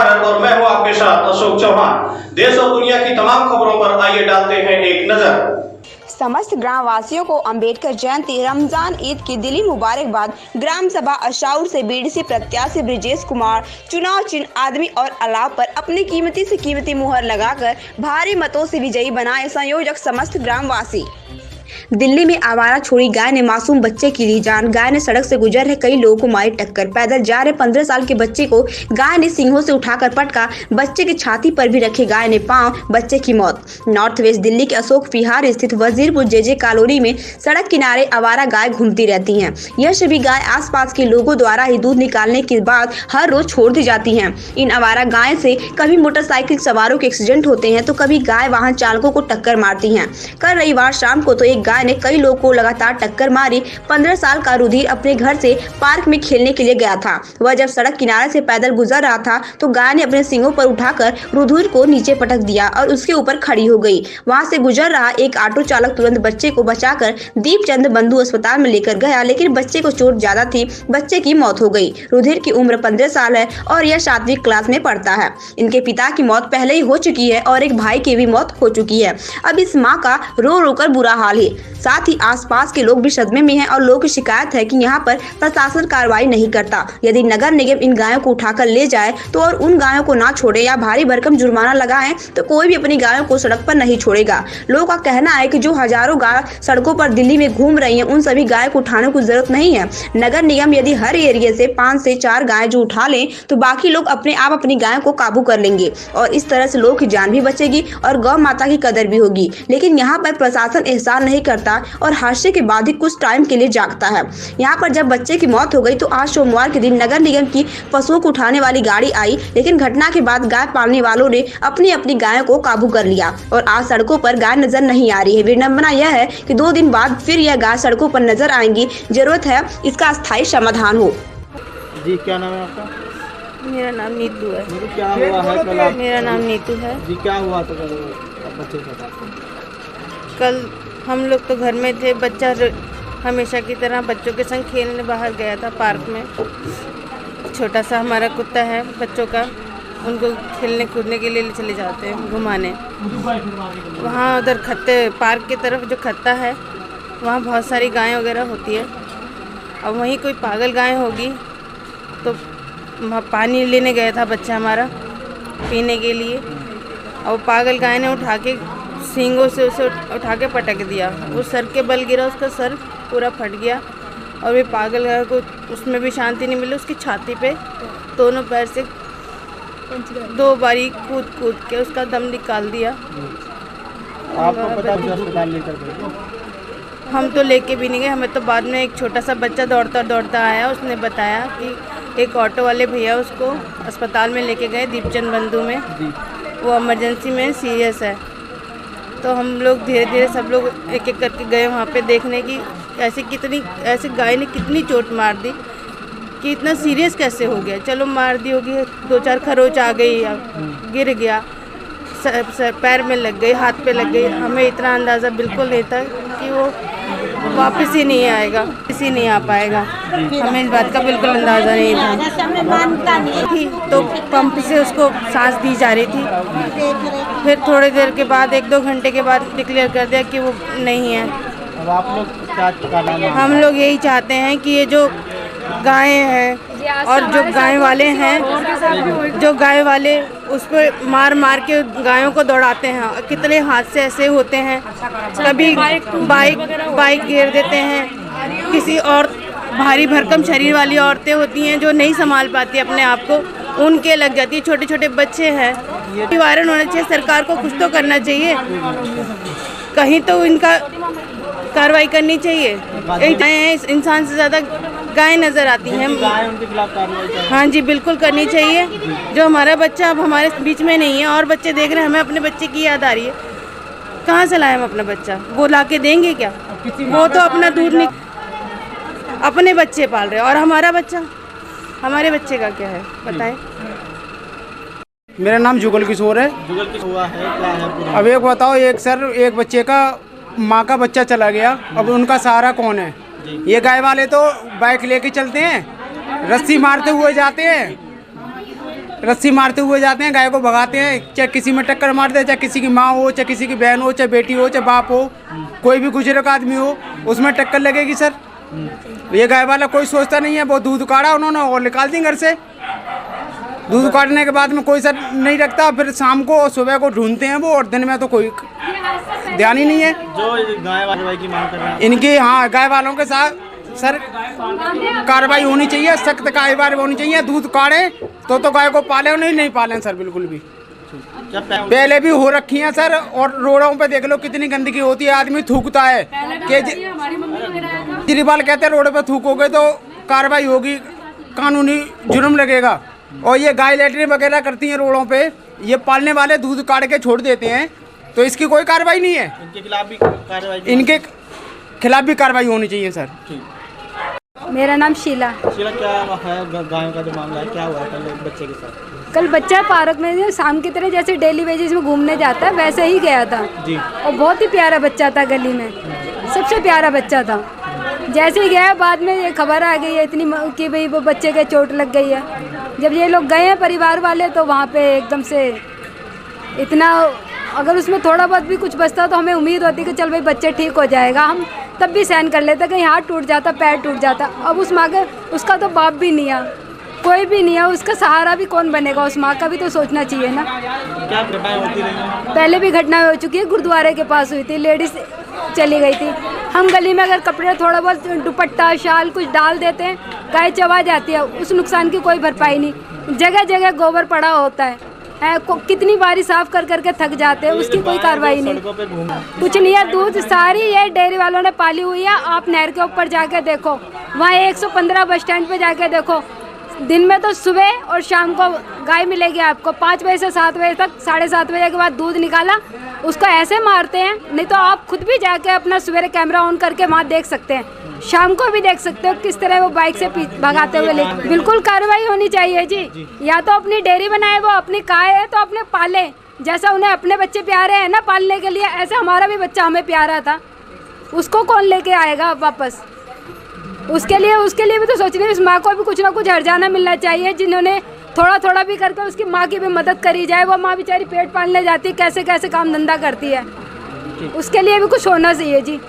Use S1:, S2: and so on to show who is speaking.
S1: भारत और मैं हूं आपके साथ अशोक चौहान। देश और दुनिया की तमाम खबरों पर आइए डालते हैं एक नजर।
S2: समस्त ग्राम वासियों को अंबेडकर जयंती रमजान ईद की दिली मुबारकबाद। ग्राम सभा अशाउर से बीडीसी प्रत्याशी ब्रिजेश कुमार चुनाव चिन्ह आदमी और अलाव पर अपनी कीमती से कीमती मुहर लगाकर भारी मतों से विजयी बनाए संयोजक समस्त ग्राम वासी। दिल्ली में आवारा छोड़ी गाय ने मासूम बच्चे की ली जान। गाय ने सड़क से गुजर रहे कई लोगों को मारी टक्कर। पैदल जा रहे 15 साल के बच्चे को गाय ने सींगों से उठाकर पटका। बच्चे की छाती पर भी रखे गाय ने पांव। बच्चे की मौत। नॉर्थ वेस्ट दिल्ली के अशोक विहार स्थित वजीरपुर जेजे कॉलोनी में सड़क किनारे आवारा गाय घूमती रहती हैं। यह सभी गाय आसपास के लोगों द्वारा ही दूध निकालने के बाद हर रोज छोड़ दी जाती हैं। इन आवारा गाय से कभी मोटरसाइकिल सवारों के एक्सीडेंट होते हैं तो कभी गाय वाहन चालकों को टक्कर मारती हैं। कल रविवार शाम को तो एक गाय ने कई लोगों को लगातार टक्कर मारी। 15 साल का रुधिर अपने घर से पार्क में खेलने के लिए गया था। वह जब सड़क किनारे से पैदल गुजर रहा था तो गाय ने अपने सींगों पर उठाकर रुधिर को नीचे पटक दिया और उसके ऊपर खड़ी हो गई। वहां से गुजर रहा एक ऑटो चालक तुरंत बच्चे को बचाकर दीपचंद बंधु अस्पताल में लेकर गया, लेकिन बच्चे को चोट ज्यादा थी। बच्चे की मौत हो गई। रुधिर की उम्र 15 साल है और यह 7वीं क्लास में पढ़ता है। इनके पिता की मौत पहले ही हो चुकी है और एक भाई की भी मौत हो चुकी है। अब इस माँ का रो रो कर बुरा हाल है। साथ ही आसपास के लोग भी सदमे में हैं और लोगों की शिकायत है कि यहाँ पर प्रशासन कार्रवाई नहीं करता। यदि नगर निगम इन गायों को उठाकर ले जाए तो और उन गायों को ना छोड़े या भारी भरकम जुर्माना लगाए तो कोई भी अपनी गायों को सड़क पर नहीं छोड़ेगा। लोगों का कहना है कि जो हजारों गाय सड़कों पर दिल्ली में घूम रही हैं उन सभी गायों को उठाने की जरूरत नहीं है। नगर निगम यदि हर एरिया से 5 से 4 गाय जो उठा लें तो बाकी लोग अपने आप अपनी गायों को काबू कर लेंगे और इस तरह से लोगों की जान भी बचेगी और गौ माता की कदर भी होगी। लेकिन यहाँ पर प्रशासन एहसान नहीं करता और हादसे के बाद ही कुछ टाइम के लिए जागता है। यहाँ पर जब बच्चे की मौत हो गई तो आज सोमवार के दिन नगर निगम की पशुओं को उठाने वाली गाड़ी आई, लेकिन घटना के बाद गाय पालने वालों ने अपनी अपनी गायों को काबू कर लिया और आज सड़कों पर गाय नजर नहीं आ रही है। विडंबना यह है कि 2 दिन बाद फिर यह गाय सड़कों पर नजर आएंगी। जरूरत है इसका स्थायी समाधान हो।
S3: जी क्या नाम है आपका?
S4: मेरा नाम नीतू है।
S3: क्या हुआ है कल?
S4: मेरा नाम नीतू है।
S3: जी क्या हुआ था कल बच्चे के साथ?
S4: कल हम लोग तो घर में थे। बच्चा हमेशा की तरह बच्चों के संग खेलने बाहर गया था पार्क में। छोटा सा हमारा कुत्ता है बच्चों का, उनको खेलने कूदने के लिए चले जाते हैं घुमाने। वहाँ उधर खत्ते पार्क की तरफ जो खत्ता है वहाँ बहुत सारी गायें वगैरह होती है। अब वहीं कोई पागल गाय होगी तो वहाँ पानी लेने गया था बच्चा हमारा पीने के लिए और पागल गाय ने उठा के सींगों से उसे उठा के पटक दिया। वो सर के बल गिरा, उसका सर पूरा फट गया और वे पागल गाय को उसमें भी शांति नहीं मिली। उसकी छाती पे दोनों पैर से 2 बारी कूद कूद के उसका दम निकाल दिया।
S3: आपको पता है अस्पताल लेकर गए?
S4: हम तो लेके भी नहीं गए। हमें तो बाद में एक छोटा सा बच्चा दौड़ता दौड़ता आया, उसने बताया कि एक ऑटो वाले भैया उसको अस्पताल में लेके गए दीपचंद बंधु में। वो इमरजेंसी में सीरियस है। तो हम लोग धीरे धीरे सब लोग एक एक करके गए वहाँ पे देखने की ऐसे गाय ने कितनी चोट मार दी कि इतना सीरियस कैसे हो गया। चलो मार दी होगी, 2-4 खरोच आ गई या गिर गया, सर पैर में लग गई, हाथ पे लग गई। हमें इतना अंदाज़ा बिल्कुल नहीं था कि वो वापस ही नहीं आएगा, किसी नहीं आ पाएगा। हमें इस बात का बिल्कुल अंदाज़ा नहीं था। तो पंप से उसको सांस दी जा रही थी। फिर थोड़ी देर के बाद 1-2 घंटे के बाद डिक्लेयर कर दिया कि वो नहीं है।
S3: अब आप लोग क्या करना है?
S4: हम लोग यही चाहते हैं कि ये जो गाय हैं और जो गाय वाले हैं, जो गाय वाले उस पर मार मार के गायों को दौड़ाते हैं। कितने हादसे ऐसे होते हैं, कभी बाइक घेर देते हैं। किसी और भारी भरकम शरीर वाली औरतें होती हैं जो नहीं संभाल पाती अपने आप को, उनके लग जाती है। छोटे छोटे बच्चे हैं। निवारण होना चाहिए। सरकार को कुछ तो करना चाहिए, कहीं तो इनका कार्रवाई करनी चाहिए। इस इंसान से ज़्यादा गाय नज़र आती हैं।
S3: उनके खिलाफ कार्रवाई करें।
S4: हाँ जी बिल्कुल करनी चाहिए। जो हमारा बच्चा अब हमारे बीच में नहीं है और बच्चे देख रहे हैं, हमें अपने बच्चे की याद आ रही है। कहाँ से लाए हम अपना बच्चा? वो ला के देंगे क्या? वो तो अपना दूध नहीं, अपने बच्चे पाल रहे हैं और हमारा बच्चा, हमारे बच्चे का क्या है बताएं।
S5: मेरा नाम जुगल किशोर है।
S3: जुगल किस हुआ है, क्या है पूरा?
S5: अब एक बताओ, एक बच्चे का माँ का बच्चा चला गया, अब उनका सहारा कौन है? ये गाय वाले तो बाइक लेके चलते हैं, रस्सी मारते हुए जाते हैं। रस्सी मारते हुए जाते हैं, गाय को भगाते हैं, चाहे किसी में टक्कर मारते हैं, चाहे किसी की माँ हो, चाहे किसी की बहन हो, चाहे बेटी हो, चाहे बाप हो, कोई भी गुजरक आदमी हो, उसमें टक्कर लगेगी सर। ये गाय वाला कोई सोचता नहीं है, वो दूध काढ़ा उन्होंने और निकाल दी घर से। दूध काटने के बाद में कोई सर नहीं रखता, फिर शाम को और सुबह को ढूंढते हैं वो, और दिन में तो कोई ध्यान ही नहीं है।
S3: जो गाय वाले की मांग कर रहे हैं
S5: इनकी, हाँ, गाय वालों के साथ सर कार्रवाई होनी चाहिए, सख्त कार्रवाई होनी चाहिए। दूध काढ़े तो गाय को पाले, नहीं पालें सर बिल्कुल भी। पहले भी हो रखी है सर, और रोडों पे देख लो कितनी गंदगी होती है, आदमी थूकता है। केजरीवाल कहते हैं रोड पे थूकोगे तो कार्रवाई होगी, कानूनी जुर्म लगेगा। और ये गाय लैटरिन वगैरह करती हैं रोडों पे, ये पालने वाले दूध काट के छोड़ देते हैं, तो इसकी कोई कार्रवाई नहीं है।
S3: इनके खिलाफ भी कार्रवाई,
S5: इनके खिलाफ भी कार्रवाई होनी चाहिए सर।
S6: मेरा नाम शीला।
S3: शीला, क्या है गायों का जो मामला है, क्या हुआ है कल बच्चे के साथ?
S6: कल बच्चा पार्क में शाम की तरह जैसे डेली बेसिस में घूमने जाता है वैसे ही गया था
S3: जी,
S6: और बहुत ही प्यारा बच्चा था, गली में सबसे प्यारा बच्चा था। जैसे ही गया बाद में ये खबर आ गई है इतनी कि भाई वो बच्चे के चोट लग गई है। जब ये लोग गए हैं परिवार वाले तो वहाँ पे एकदम से इतना, अगर उसमें थोड़ा बहुत भी कुछ बचता तो हमें उम्मीद होती कि चल भाई बच्चे ठीक हो जाएगा, हम तब भी सहन कर लेते, कहीं हाथ टूट जाता, पैर टूट जाता। अब उस माँ के, उसका तो बाप भी नहीं है, कोई भी नहीं है, उसका सहारा भी कौन बनेगा, उस माँ का भी तो सोचना चाहिए ना।
S3: क्या घटनाएं होती रही हैं?
S6: पहले भी घटना हो चुकी है, गुरुद्वारे के पास हुई थी, लेडीज चली गई थी। हम गली में अगर कपड़े थोड़ा बहुत दुपट्टा शाल कुछ डाल देते हैं, गाय चबा जाती है, उस नुकसान की कोई भरपाई नहीं। जगह जगह गोबर पड़ा होता है, कितनी बारी साफ कर करके थक जाते हैं, उसकी कोई कार्रवाई नहीं, कुछ नहीं है। दूध सारी ये डेयरी वालों ने पाली हुई है। आप नहर के ऊपर जाके देखो, वहाँ 115 बस स्टैंड पे जाके देखो, दिन में तो सुबह और शाम को गाय मिलेगी आपको 5 बजे से 7 बजे तक। 7:30 बजे के बाद दूध निकाला, उसको ऐसे मारते हैं, नहीं तो आप खुद भी जाके अपना सवेरे कैमरा ऑन करके वहाँ देख सकते हैं, शाम को भी देख सकते हो किस तरह वो बाइक से भगाते हुए लेके। बिल्कुल कार्रवाई होनी चाहिए जी। या तो अपनी डेयरी बनाए, वो अपनी गाय है तो अपने पाले, जैसा उन्हें अपने बच्चे प्यारे हैं ना पालने के लिए, ऐसे हमारा भी बच्चा हमें प्यारा था, उसको कौन लेके आएगा वापस? उसके लिए भी तो सोच रही है, उस माँ को भी कुछ ना कुछ हर्जाना मिलना चाहिए, जिन्होंने थोड़ा थोड़ा भी करके उसकी माँ की भी मदद करी जाए। वो माँ बेचारी पेट पालने जाती, कैसे कैसे काम धंधा करती है, उसके लिए भी कुछ होना चाहिए जी।